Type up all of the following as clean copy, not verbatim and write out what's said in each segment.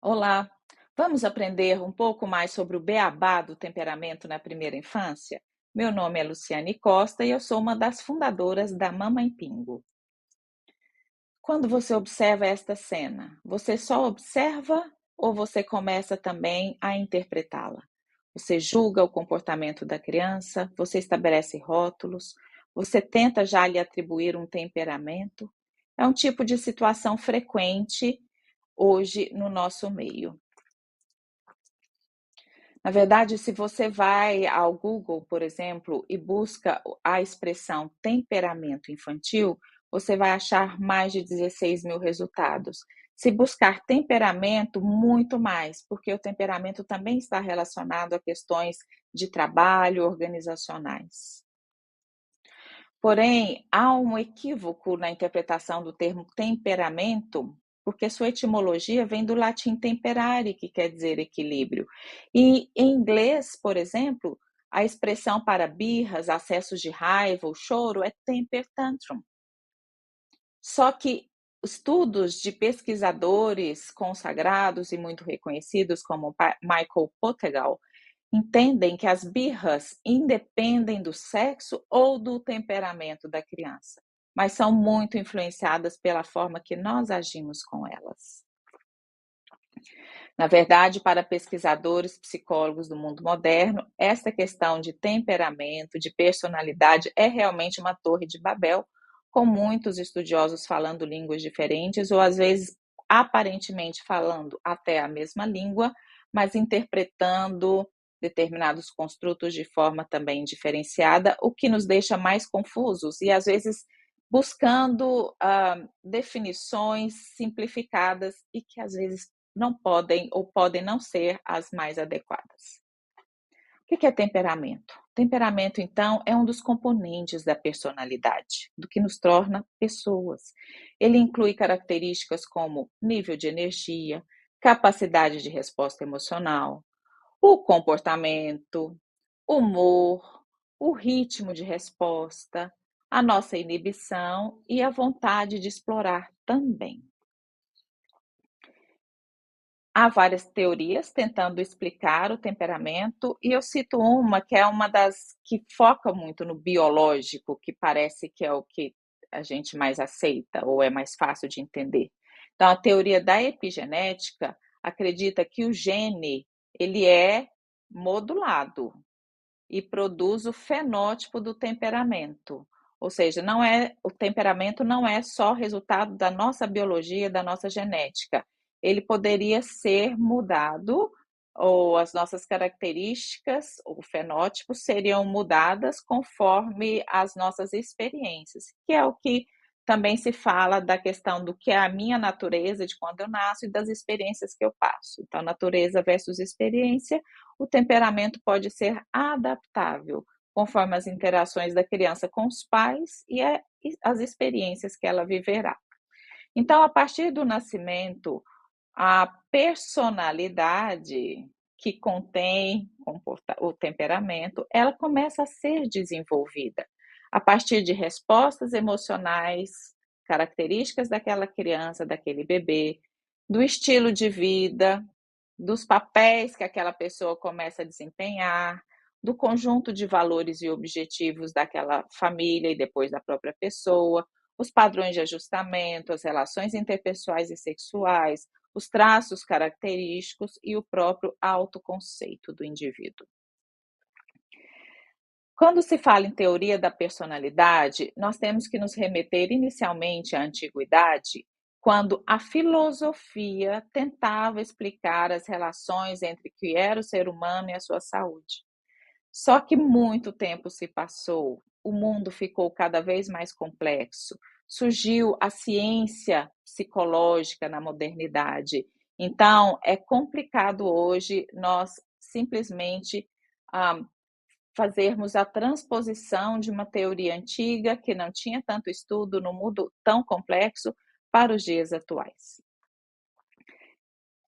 Olá, vamos aprender um pouco mais sobre o beabá do temperamento na primeira infância? Meu nome é Luciane Costa e eu sou uma das fundadoras da Mamãe Pingo. Quando você observa esta cena, você só observa ou você começa também a interpretá-la? Você julga o comportamento da criança, você estabelece rótulos, você tenta já lhe atribuir um temperamento? É um tipo de situação frequente hoje no nosso meio. Na verdade, se você vai ao Google, por exemplo, e busca a expressão temperamento infantil, você vai achar mais de 16 mil resultados. Se buscar temperamento, muito mais, porque o temperamento também está relacionado a questões de trabalho organizacionais. Porém, há um equívoco na interpretação do termo temperamento, porque sua etimologia vem do latim temperare, que quer dizer equilíbrio. E em inglês, por exemplo, a expressão para birras, acessos de raiva ou choro é temper tantrum. Só que estudos de pesquisadores consagrados e muito reconhecidos, como Michael Potegal, entendem que as birras independem do sexo ou do temperamento da criança, mas são muito influenciadas pela forma que nós agimos com elas. Na verdade, para pesquisadores psicólogos do mundo moderno, essa questão de temperamento, de personalidade, é realmente uma torre de Babel, com muitos estudiosos falando línguas diferentes, ou às vezes aparentemente falando até a mesma língua, mas interpretando determinados construtos de forma também diferenciada, o que nos deixa mais confusos e às vezes buscando definições simplificadas e que às vezes não podem ou podem não ser as mais adequadas. O que é temperamento? Temperamento, então, é um dos componentes da personalidade, do que nos torna pessoas. Ele inclui características como nível de energia, capacidade de resposta emocional, o comportamento, humor, o ritmo de resposta, a nossa inibição e a vontade de explorar também. Há várias teorias tentando explicar o temperamento, e eu cito uma que é uma das que foca muito no biológico, que parece que é o que a gente mais aceita ou é mais fácil de entender. Então, a teoria da epigenética acredita que o gene ele é modulado e produz o fenótipo do temperamento. Ou seja, o temperamento não é só resultado da nossa biologia, da nossa genética. Ele poderia ser mudado, ou as nossas características, o fenótipo, seriam mudadas conforme as nossas experiências, que é o que também se fala da questão do que é a minha natureza de quando eu nasço e das experiências que eu passo. Então, natureza versus experiência, o temperamento pode ser adaptável conforme as interações da criança com os pais e as experiências que ela viverá. Então, a partir do nascimento, a personalidade que contém o temperamento, ela começa a ser desenvolvida a partir de respostas emocionais, características daquela criança, daquele bebê, do estilo de vida, dos papéis que aquela pessoa começa a desempenhar, do conjunto de valores e objetivos daquela família e depois da própria pessoa, os padrões de ajustamento, as relações interpessoais e sexuais, os traços característicos e o próprio autoconceito do indivíduo. Quando se fala em teoria da personalidade, nós temos que nos remeter inicialmente à antiguidade, quando a filosofia tentava explicar as relações entre o que era o ser humano e a sua saúde. Só que muito tempo se passou, o mundo ficou cada vez mais complexo, surgiu a ciência psicológica na modernidade. Então, é complicado hoje nós simplesmente ah, fazermos a transposição de uma teoria antiga que não tinha tanto estudo no mundo tão complexo para os dias atuais.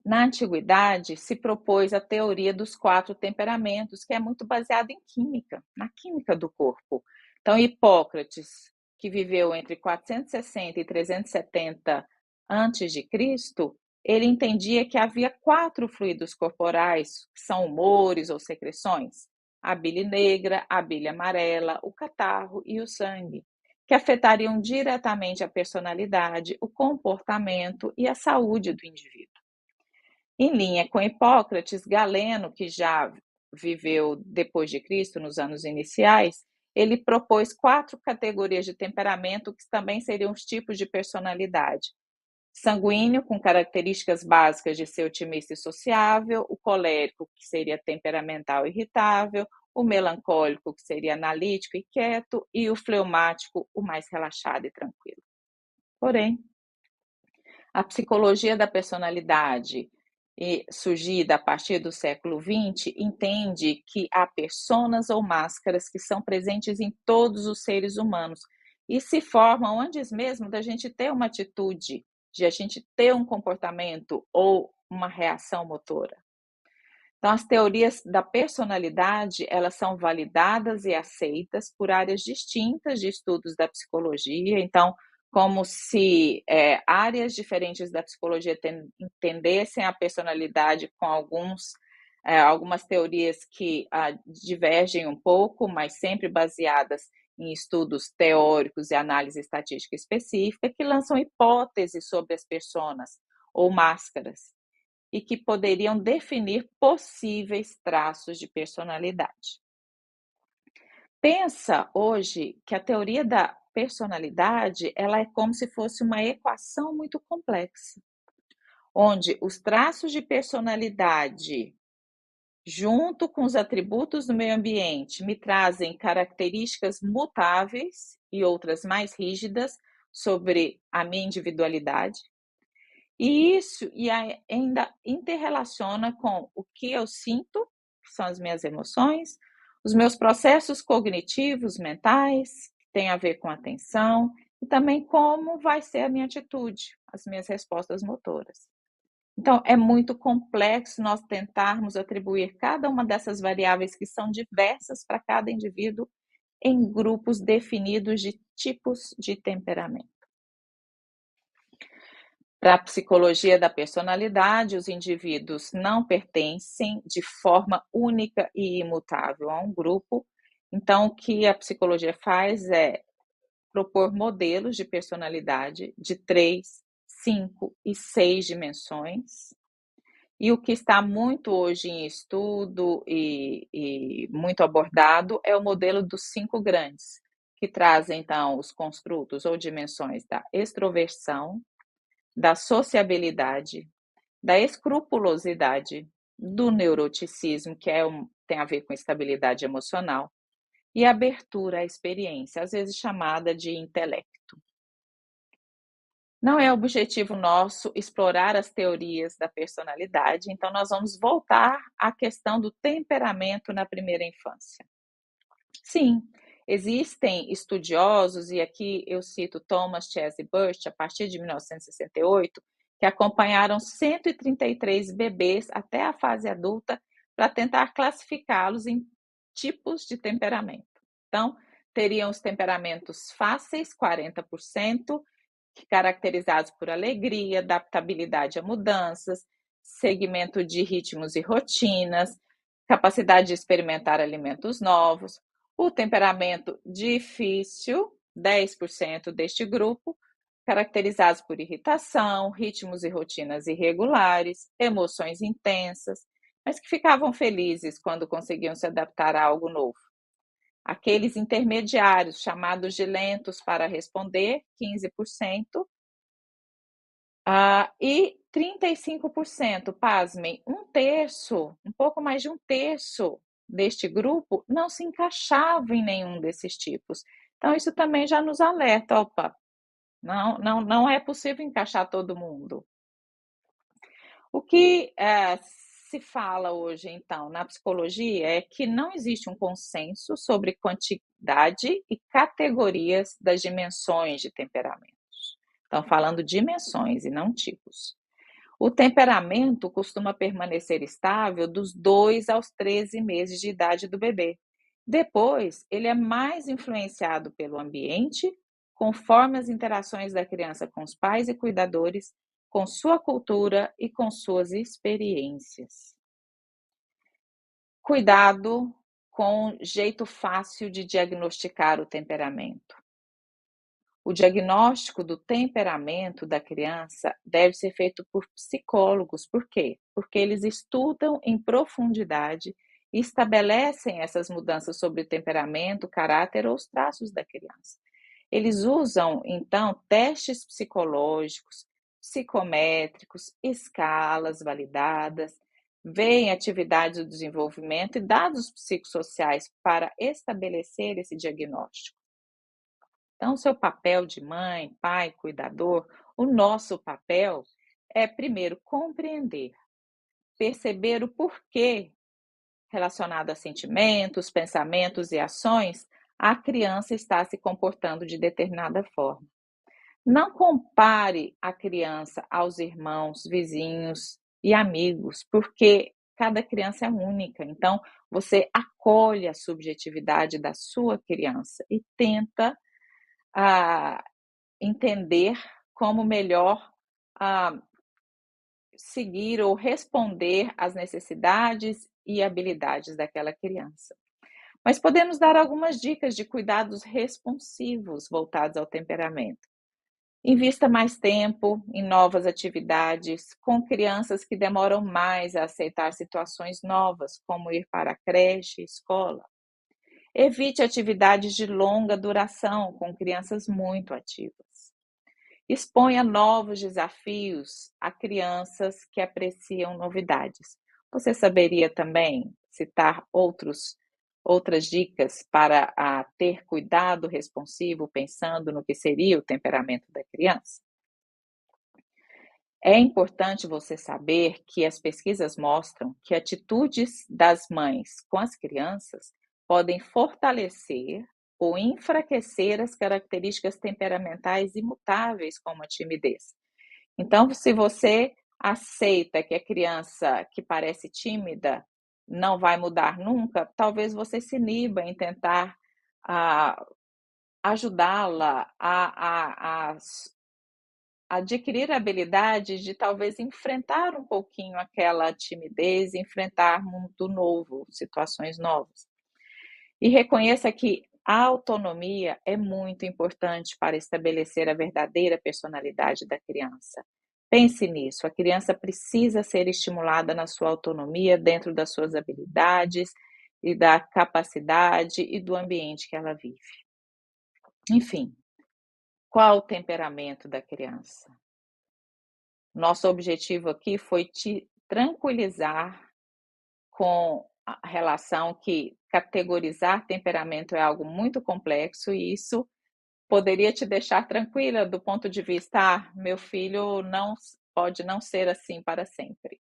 Na antiguidade, se propôs a teoria dos 4 temperamentos, que é muito baseada em química, na química do corpo. Então, Hipócrates, que viveu entre 460 e 370 antes de Cristo, ele entendia que havia 4 fluidos corporais, que são humores ou secreções: a bile negra, a bile amarela, o catarro e o sangue, que afetariam diretamente a personalidade, o comportamento e a saúde do indivíduo. Em linha com Hipócrates, Galeno, que já viveu depois de Cristo, nos anos iniciais, ele propôs 4 categorias de temperamento, que também seriam os tipos de personalidade: sanguíneo, com características básicas de ser otimista e sociável; o colérico, que seria temperamental e irritável; o melancólico, que seria analítico e quieto; e o fleumático, o mais relaxado e tranquilo. Porém, a psicologia da personalidade, surgida a partir do século XX, entende que há personas ou máscaras que são presentes em todos os seres humanos e se formam antes mesmo da gente ter uma atitude, de a gente ter um comportamento ou uma reação motora. Então, as teorias da personalidade, elas são validadas e aceitas por áreas distintas de estudos da psicologia. Então, como se áreas diferentes da psicologia entendessem a personalidade com algumas teorias que divergem um pouco, mas sempre baseadas em estudos teóricos e análise estatística específica, que lançam hipóteses sobre as personas ou máscaras e que poderiam definir possíveis traços de personalidade. Pensa hoje que a teoria da personalidade, ela é como se fosse uma equação muito complexa, onde os traços de personalidade, junto com os atributos do meio ambiente, me trazem características mutáveis e outras mais rígidas sobre a minha individualidade. E isso ainda interrelaciona com o que eu sinto, que são as minhas emoções, os meus processos cognitivos, mentais, que tem a ver com atenção, e também como vai ser a minha atitude, as minhas respostas motoras. Então, é muito complexo nós tentarmos atribuir cada uma dessas variáveis, que são diversas para cada indivíduo, em grupos definidos de tipos de temperamento. Para a psicologia da personalidade, os indivíduos não pertencem de forma única e imutável a um grupo. Então, o que a psicologia faz é propor modelos de personalidade de 3, 5 e 6 dimensões. E o que está muito hoje em estudo e muito abordado é o modelo dos 5 grandes, que trazem, então, os construtos ou dimensões da extroversão, da sociabilidade, da escrupulosidade, do neuroticismo, que tem a ver com estabilidade emocional, e abertura à experiência, às vezes chamada de intelecto. Não é objetivo nosso explorar as teorias da personalidade, então nós vamos voltar à questão do temperamento na primeira infância. Sim, existem estudiosos, e aqui eu cito Thomas Chesney Burst, a partir de 1968, que acompanharam 133 bebês até a fase adulta para tentar classificá-los em tipos de temperamento. Então, teriam os temperamentos fáceis, 40%, caracterizados por alegria, adaptabilidade a mudanças, segmento de ritmos e rotinas, capacidade de experimentar alimentos novos. O temperamento difícil, 10% deste grupo, caracterizados por irritação, ritmos e rotinas irregulares, emoções intensas, mas que ficavam felizes quando conseguiam se adaptar a algo novo. Aqueles intermediários, chamados de lentos para responder, 15%, e 35%, pasmem, um pouco mais de um terço deste grupo não se encaixava em nenhum desses tipos. Então, isso também já nos alerta, opa, não é possível encaixar todo mundo. O que se fala hoje, então, na psicologia é que não existe um consenso sobre quantidade e categorias das dimensões de temperamentos. Estão falando dimensões e não tipos. O temperamento costuma permanecer estável dos 2 aos 13 meses de idade do bebê. Depois, ele é mais influenciado pelo ambiente, conforme as interações da criança com os pais e cuidadores, com sua cultura e com suas experiências. Cuidado com jeito fácil de diagnosticar o temperamento. O diagnóstico do temperamento da criança deve ser feito por psicólogos. Por quê? Porque eles estudam em profundidade e estabelecem essas mudanças sobre o temperamento, o caráter ou os traços da criança. Eles usam, então, testes psicológicos, psicométricos, escalas validadas, veem atividades do desenvolvimento e dados psicossociais para estabelecer esse diagnóstico. Então, seu papel de mãe, pai, cuidador, o nosso papel é, primeiro, compreender, perceber o porquê relacionado a sentimentos, pensamentos e ações, a criança está se comportando de determinada forma. Não compare a criança aos irmãos, vizinhos e amigos, porque cada criança é única. Então, você acolhe a subjetividade da sua criança e tenta entender como melhor seguir ou responder às necessidades e habilidades daquela criança. Mas podemos dar algumas dicas de cuidados responsivos voltados ao temperamento. Invista mais tempo em novas atividades com crianças que demoram mais a aceitar situações novas, como ir para a creche, escola. Evite atividades de longa duração com crianças muito ativas. Exponha novos desafios a crianças que apreciam novidades. Você saberia também citar outras dicas para ter cuidado responsivo, pensando no que seria o temperamento da criança? É importante você saber que as pesquisas mostram que atitudes das mães com as crianças podem fortalecer ou enfraquecer as características temperamentais imutáveis, como a timidez. Então, se você aceita que a criança que parece tímida não vai mudar nunca, talvez você se iniba em tentar ajudá-la a adquirir a habilidade de talvez enfrentar um pouquinho aquela timidez, enfrentar mundo novo, situações novas. E reconheça que a autonomia é muito importante para estabelecer a verdadeira personalidade da criança. Pense nisso, a criança precisa ser estimulada na sua autonomia dentro das suas habilidades e da capacidade e do ambiente que ela vive. Enfim, qual o temperamento da criança? Nosso objetivo aqui foi te tranquilizar com a relação que categorizar temperamento é algo muito complexo e isso poderia te deixar tranquila do ponto de vista, meu filho não pode não ser assim para sempre.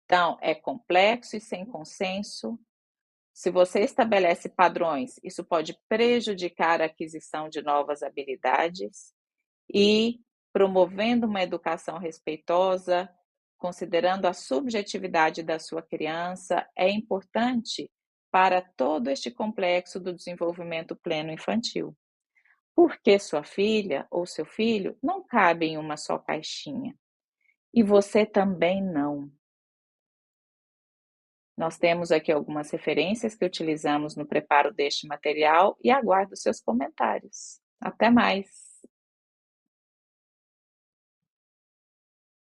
Então, é complexo e sem consenso. Se você estabelece padrões, isso pode prejudicar a aquisição de novas habilidades e promovendo uma educação respeitosa, considerando a subjetividade da sua criança, é importante para todo este complexo do desenvolvimento pleno infantil. Porque sua filha ou seu filho não cabe em uma só caixinha. E você também não. Nós temos aqui algumas referências que utilizamos no preparo deste material e aguardo seus comentários. Até mais!